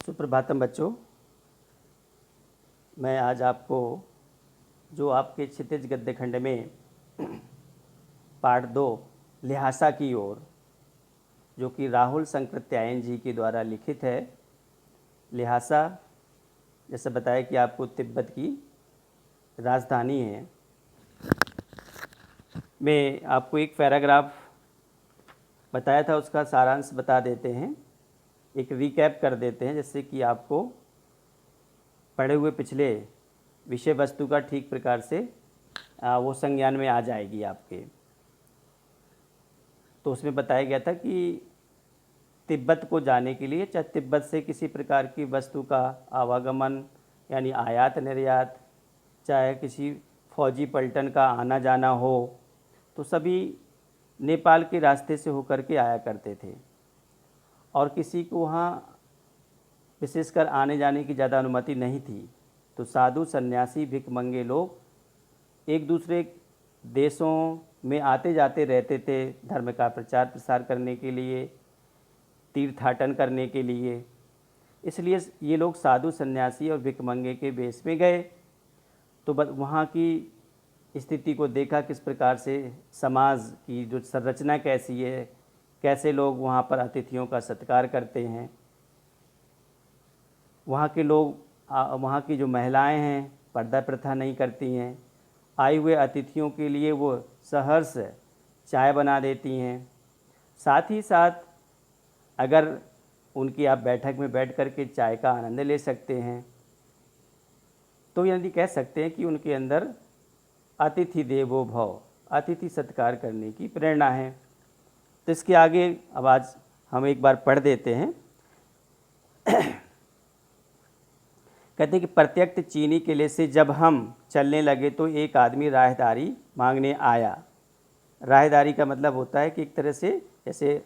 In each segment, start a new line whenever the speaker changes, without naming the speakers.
सुप्रभातम बच्चों। मैं आज आपको जो आपके क्षितिज गद्य खंड में पार्ट 2 लिहासा की ओर, जो कि राहुल संकृत्यायन जी के द्वारा लिखित है। लिहासा जैसे बताया कि आपको तिब्बत की राजधानी है। मैं आपको एक पैराग्राफ बताया था, उसका सारांश बता देते हैं, एक रिकैप कर देते हैं, जिससे कि आपको पढ़े हुए पिछले विषय वस्तु का ठीक प्रकार से वो संज्ञान में आ जाएगी आपके। तो उसमें बताया गया था कि तिब्बत को जाने के लिए, चाहे तिब्बत से किसी प्रकार की वस्तु का आवागमन यानी आयात निर्यात, चाहे किसी फौजी पलटन का आना जाना हो, तो सभी नेपाल के रास्ते से होकर के आया करते थे और किसी को वहाँ विशेषकर आने जाने की ज़्यादा अनुमति नहीं थी। तो साधु सन्यासी भिखमंगे लोग एक दूसरे देशों में आते जाते रहते थे, धर्म का प्रचार प्रसार करने के लिए, तीर्थाटन करने के लिए। इसलिए ये लोग साधु सन्यासी और भिखमंगे के वेश में गए। तो वहाँ की स्थिति को देखा, किस प्रकार से समाज की जो संरचना कैसी है, कैसे लोग वहाँ पर अतिथियों का सत्कार करते हैं। वहाँ के लोग, वहाँ की जो महिलाएं हैं पर्दा प्रथा नहीं करती हैं। आए हुए अतिथियों के लिए वो सहर्ष चाय बना देती हैं। साथ ही साथ अगर उनकी आप बैठक में बैठ कर के चाय का आनंद ले सकते हैं, तो यदि कह सकते हैं कि उनके अंदर अतिथि देवो भव, अतिथि सत्कार करने की प्रेरणा है। तो इसके आगे अब आज हम एक बार पढ़ देते हैं। कहते हैं कि प्रत्यक्ष चीनी किले से जब हम चलने लगे तो एक आदमी राहदारी मांगने आया। राहदारी का मतलब होता है कि एक तरह से जैसे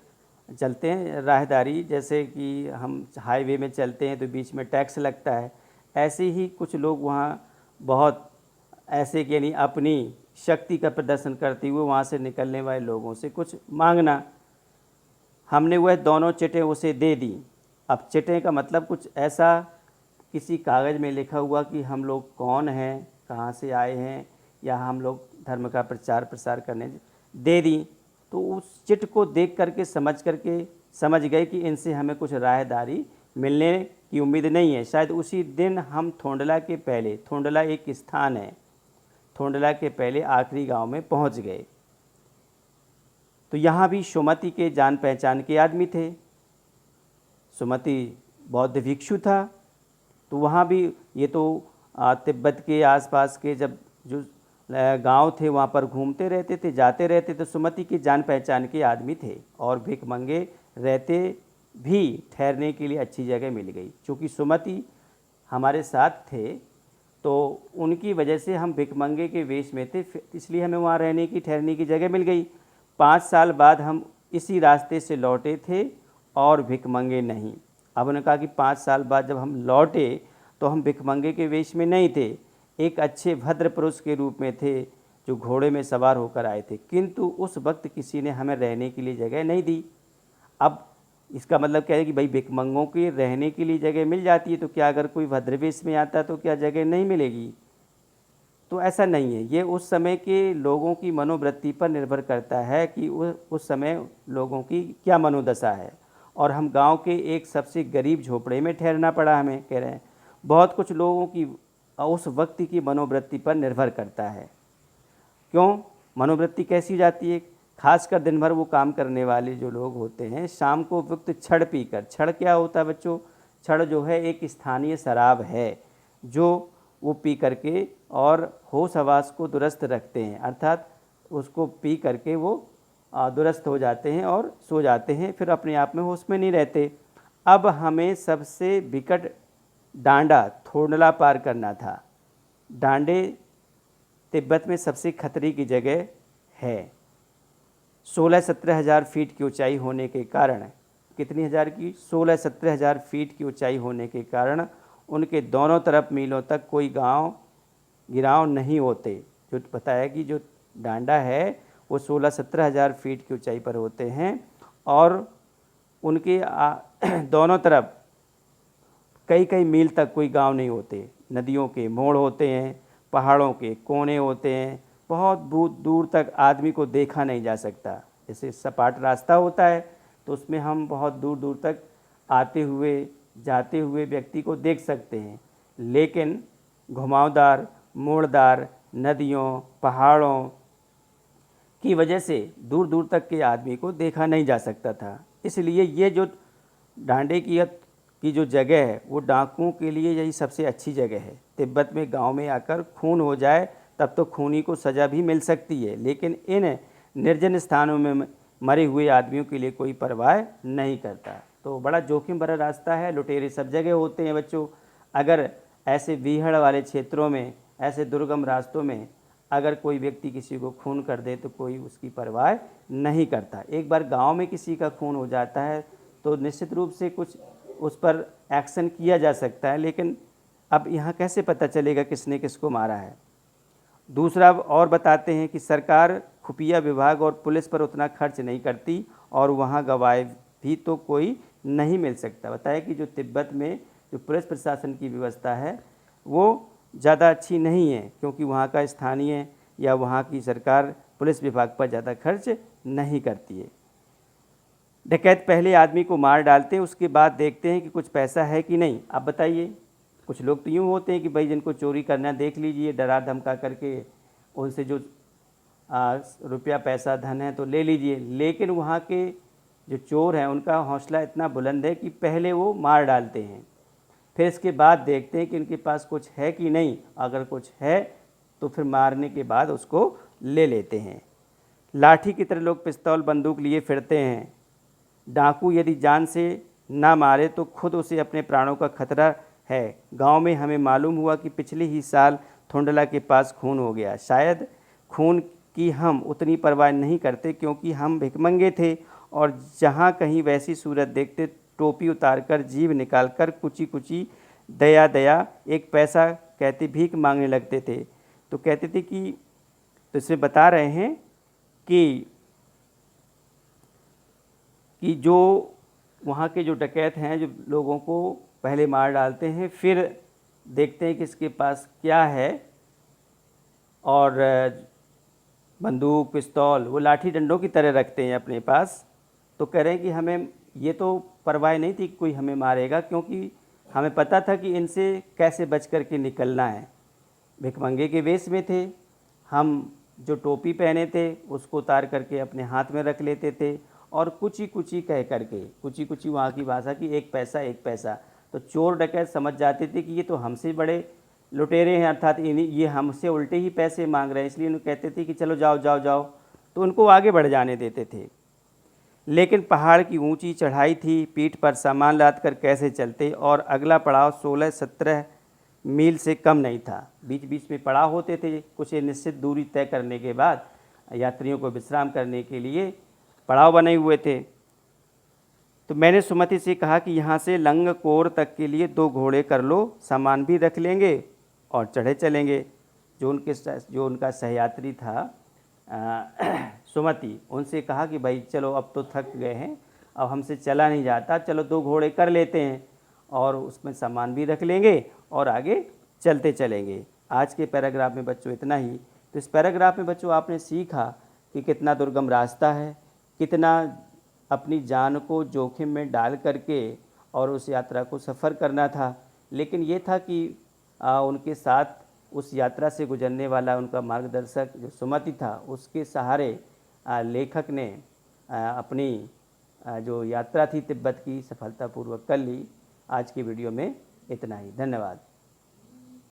चलते हैं राहदारी, जैसे कि हम हाईवे में चलते हैं तो बीच में टैक्स लगता है, ऐसे ही कुछ लोग वहाँ बहुत ऐसे कि यानी अपनी शक्ति का प्रदर्शन करते हुए वहाँ से निकलने वाले लोगों से कुछ मांगना। हमने वह दोनों चिटें उसे दे दी। अब चिटें का मतलब कुछ ऐसा किसी कागज़ में लिखा हुआ कि हम लोग कौन हैं, कहाँ से आए हैं, या हम लोग धर्म का प्रचार प्रसार करने दे दी। तो उस चिट को देख करके समझ गए कि इनसे हमें कुछ राहदारी मिलने की उम्मीद नहीं है। शायद उसी दिन हम थोंडला के पहले, थोंडला एक स्थान है, थोंडला के पहले आखिरी गांव में पहुंच गए। तो यहाँ भी सुमति के जान पहचान के आदमी थे। सुमति बौद्ध भिक्षु था। तो वहाँ भी ये तो तिब्बत के आसपास के जब जो गांव थे वहाँ पर घूमते रहते थे, जाते रहते। तो सुमति के जान पहचान के आदमी थे और भिखमंगे रहते भी, ठहरने के लिए अच्छी जगह मिल गई। चूँकि सुमति हमारे साथ थे तो उनकी वजह से हम भिखमंगे के वेश में थे, इसलिए हमें वहाँ रहने की, ठहरने की जगह मिल गई। 5 साल बाद हम इसी रास्ते से लौटे थे और भिखमंगे नहीं। अब उन्होंने कहा कि 5 साल बाद जब हम लौटे तो हम भिखमंगे के वेश में नहीं थे, एक अच्छे भद्र पुरुष के रूप में थे जो घोड़े में सवार होकर आए थे। किंतु उस वक्त किसी ने हमें रहने के लिए जगह नहीं दी। अब इसका मतलब क्या है कि भाई भिखमंगों के रहने के लिए जगह मिल जाती है, तो क्या अगर कोई भद्रवेश में आता तो क्या जगह नहीं मिलेगी? तो ऐसा नहीं है। ये उस समय के लोगों की मनोवृत्ति पर निर्भर करता है कि उस समय लोगों की क्या मनोदशा है। और हम गांव के एक सबसे गरीब झोपड़े में ठहरना पड़ा हमें, कह रहे हैं। बहुत कुछ लोगों की उस वक्त की मनोवृत्ति पर निर्भर करता है। क्यों मनोवृत्ति कैसी जाती है? खासकर दिन भर वो काम करने वाले जो लोग होते हैं, शाम को वक्त छड़ पीकर, छड़ क्या होता है बच्चों? छड़ जो है एक स्थानीय शराब है जो वो पी करके और होश हवास को दुरुस्त रखते हैं, अर्थात उसको पी करके वो दुरुस्त हो जाते हैं और सो जाते हैं, फिर अपने आप में होश में नहीं रहते। अब हमें सबसे विकट डांडा थोंडला पार करना था। डांडे तिब्बत में सबसे खतरे की जगह है। 16-17 हज़ार फीट की ऊंचाई होने के कारण, कितनी हज़ार की? 16-17 हज़ार फीट की ऊंचाई होने के कारण उनके दोनों तरफ मीलों तक कोई गांव गिराव नहीं होते। जो बताया कि जो डांडा है वो 16-17 हज़ार फीट की ऊंचाई पर होते हैं और उनके दोनों तरफ कई कई मील तक कोई गांव नहीं होते, नदियों के मोड़ होते हैं, पहाड़ों के कोने होते हैं, बहुत दूर दूर तक आदमी को देखा नहीं जा सकता। जैसे सपाट रास्ता होता है तो उसमें हम बहुत दूर दूर तक आते हुए जाते हुए व्यक्ति को देख सकते हैं, लेकिन घुमावदार मोड़दार नदियों पहाड़ों की वजह से दूर दूर तक के आदमी को देखा नहीं जा सकता था। इसलिए ये जो डांडे की जो जगह है वो डाकुओं के लिए यही सबसे अच्छी जगह है। तिब्बत में गांव में आकर खून हो जाए तब तो खूनी को सज़ा भी मिल सकती है, लेकिन इन निर्जन स्थानों में मरे हुए आदमियों के लिए कोई परवाह नहीं करता। तो बड़ा जोखिम भरा रास्ता है, लुटेरे सब जगह होते हैं बच्चों। अगर ऐसे बीहड़ वाले क्षेत्रों में, ऐसे दुर्गम रास्तों में अगर कोई व्यक्ति किसी को खून कर दे तो कोई उसकी परवाह नहीं करता। एक बार गांव में किसी का खून हो जाता है तो निश्चित रूप से कुछ उस पर एक्शन किया जा सकता है, लेकिन अब यहाँ कैसे पता चलेगा किसने किसको मारा है। दूसरा और बताते हैं कि सरकार खुफिया विभाग और पुलिस पर उतना खर्च नहीं करती और वहाँ गवाह भी तो कोई नहीं मिल सकता। बताया कि जो तिब्बत में जो पुलिस प्रशासन की व्यवस्था है वो ज़्यादा अच्छी नहीं है, क्योंकि वहाँ का स्थानीय या वहाँ की सरकार पुलिस विभाग पर ज़्यादा खर्च नहीं करती है। डकैत पहले आदमी को मार डालते हैं, उसके बाद देखते हैं कि कुछ पैसा है कि नहीं। आप बताइए, कुछ लोग तो यूँ होते हैं कि भाई जिनको चोरी करना देख लीजिए, डरा धमका करके उनसे जो रुपया पैसा धन है तो ले लीजिए, लेकिन वहाँ के जो चोर हैं उनका हौसला इतना बुलंद है कि पहले वो मार डालते हैं, फिर इसके बाद देखते हैं कि उनके पास कुछ है कि नहीं। अगर कुछ है तो फिर मारने के बाद उसको ले लेते हैं। लाठी की तरह लोग पिस्तौल बंदूक लिए फिरते हैं। डाकू यदि जान से ना मारे तो खुद उसे अपने प्राणों का खतरा है। गांव में हमें मालूम हुआ कि पिछले ही साल थुंडला के पास खून हो गया। शायद खून की हम उतनी परवाह नहीं करते क्योंकि हम भिखमंगे थे और जहाँ कहीं वैसी सूरत देखते टोपी उतारकर जीभ निकालकर कुची कुची दया दया एक पैसा कहते भीख मांगने लगते थे। तो कहते थे कि, तो इसमें बता रहे हैं कि जो वहाँ के जो डकैत हैं जो लोगों को पहले मार डालते हैं, फिर देखते हैं कि इसके पास क्या है, और बंदूक पिस्तौल वो लाठी डंडों की तरह रखते हैं अपने पास। तो कह रहे हैं कि हमें ये तो परवाह नहीं थी कि कोई हमें मारेगा, क्योंकि हमें पता था कि इनसे कैसे बच कर के निकलना है। भिखमंगे के वेश में थे हम, जो टोपी पहने थे उसको उतार करके अपने हाथ में रख लेते थे और कुची कुची कह करके, कुची कुची वहाँ की भाषा की एक पैसा एक पैसा। तो चोर डकैत समझ जाते थे कि ये तो हमसे बड़े लुटेरे हैं, अर्थात ये हमसे उल्टे ही पैसे मांग रहे हैं, इसलिए उन्हें कहते थे कि चलो जाओ जाओ जाओ, तो उनको आगे बढ़ जाने देते थे। लेकिन पहाड़ की ऊंची चढ़ाई थी, पीठ पर सामान लाद कर कैसे चलते, और अगला पड़ाव 16-17 मील से कम नहीं था। बीच बीच में पड़ाव होते थे, कुछ निश्चित दूरी तय करने के बाद यात्रियों को विश्राम करने के लिए पड़ाव बने हुए थे। तो मैंने सुमति से कहा कि यहाँ से लंगकोर तक के लिए 2 घोड़े कर लो, सामान भी रख लेंगे और चढ़े चलेंगे। जो उनका सहयात्री था सुमति, उनसे कहा कि भाई चलो अब तो थक गए हैं, अब हमसे चला नहीं जाता, चलो 2 घोड़े कर लेते हैं और उसमें सामान भी रख लेंगे और आगे चलते चलेंगे। आज के पैराग्राफ में बच्चों इतना ही। तो इस पैराग्राफ में बच्चों आपने सीखा कि कितना दुर्गम रास्ता है, कितना अपनी जान को जोखिम में डाल करके और उस यात्रा को सफ़र करना था। लेकिन ये था कि उनके साथ उस यात्रा से गुजरने वाला उनका मार्गदर्शक जो सुमति था, उसके सहारे लेखक ने अपनी जो यात्रा थी तिब्बत की सफलतापूर्वक कर ली। आज की वीडियो में इतना ही। धन्यवाद।